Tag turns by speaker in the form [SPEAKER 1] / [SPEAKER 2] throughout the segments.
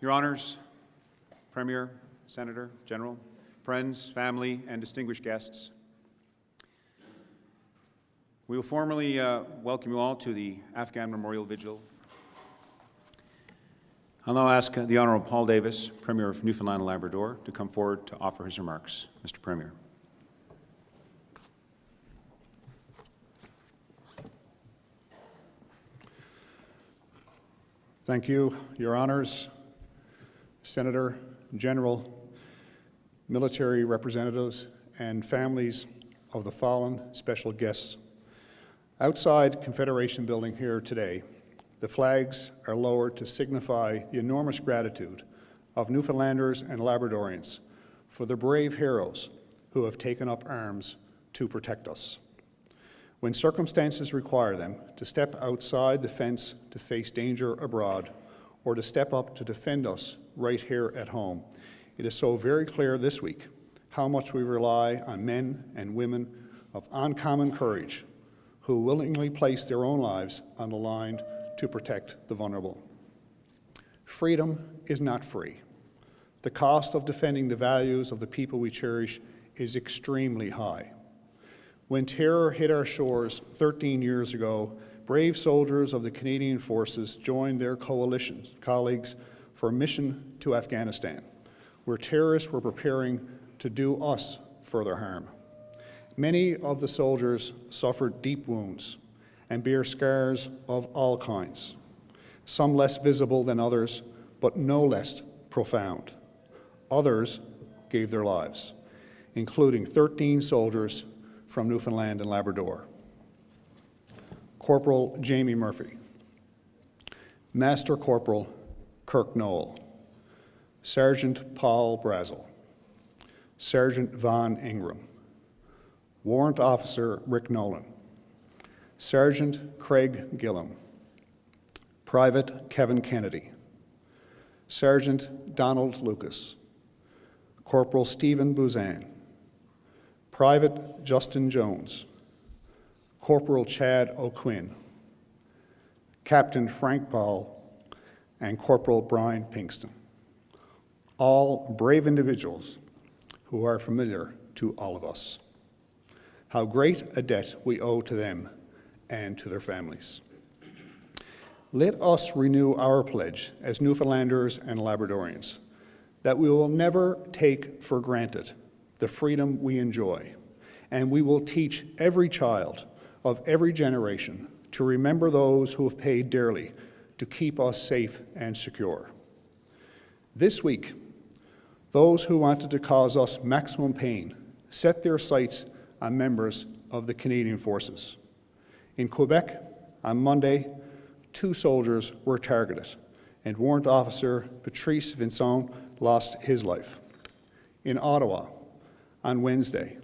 [SPEAKER 1] Your Honors, Premier, Senator, General, friends, family, and distinguished guests, we will formally welcome you all to the Afghan Memorial Vigil. I'll now ask the Honourable Paul Davis, Premier of Newfoundland and Labrador, to come forward to offer his remarks. Mr. Premier.
[SPEAKER 2] Thank you, Your Honours, Senator, General, military representatives, and families of the fallen special guests. Outside Confederation Building here today, the flags are lowered to signify the enormous gratitude of Newfoundlanders and Labradorians for the brave heroes who have taken up arms to protect us. When circumstances require them to step outside the fence to face danger abroad, or to step up to defend us right here at home, it is so very clear this week how much we rely on men and women of uncommon courage who willingly place their own lives on the line to protect the vulnerable. Freedom is not free. The cost of defending the values of the people we cherish is extremely high. When terror hit our shores 13 years ago, brave soldiers of the Canadian Forces joined their coalition colleagues for a mission to Afghanistan, where terrorists were preparing to do us further harm. Many of the soldiers suffered deep wounds and bear scars of all kinds, some less visible than others, but no less profound. Others gave their lives, including 13 soldiers from Newfoundland and Labrador. Corporal Jamie Murphy, Master Corporal Kirk Noel, Sergeant Paul Brazel, Sergeant Von Ingram, Warrant Officer Rick Nolan, Sergeant Craig Gillum, Private Kevin Kennedy, Sergeant Donald Lucas, Corporal Stephen Buzan, Private Justin Jones, Corporal Chad O'Quinn, Captain Frank Paul, and Corporal Brian Pinkston, all brave individuals who are familiar to all of us. How great a debt we owe to them and to their families. Let us renew our pledge as Newfoundlanders and Labradorians that we will never take for granted the freedom we enjoy, and we will teach every child of every generation to remember those who have paid dearly to keep us safe and secure. This week, those who wanted to cause us maximum pain set their sights on members of the Canadian Forces. In Quebec, on Monday, 2 soldiers were targeted, and Warrant Officer Patrice Vincent lost his life. In Ottawa, on Wednesday,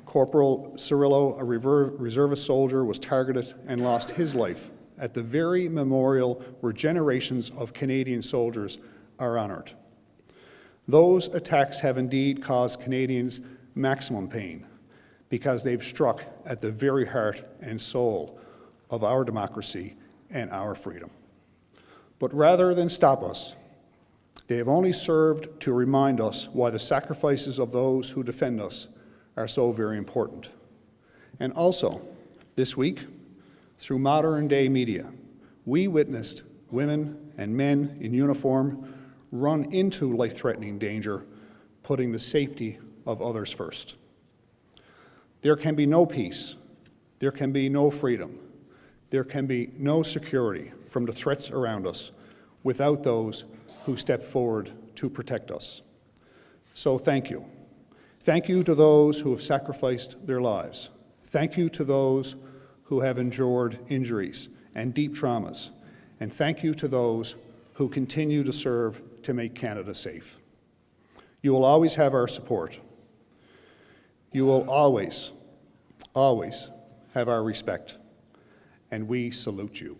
[SPEAKER 2] Corporal Cirillo, a reservist soldier, was targeted and lost his life at the very memorial where generations of Canadian soldiers are honoured. Those attacks have indeed caused Canadians maximum pain because they've struck at the very heart and soul of our democracy and our freedom. But rather than stop us, they have only served to remind us why the sacrifices of those who defend us are so very important. And also, this week, through modern-day media, we witnessed women and men in uniform run into life-threatening danger, putting the safety of others first. There can be no peace, there can be no freedom, there can be no security from the threats around us without those who step forward to protect us. So thank you. Thank you to those who have sacrificed their lives. Thank you to those who have endured injuries and deep traumas. And thank you to those who continue to serve to make Canada safe. You will always have our support. You will always, always have our respect. And we salute you.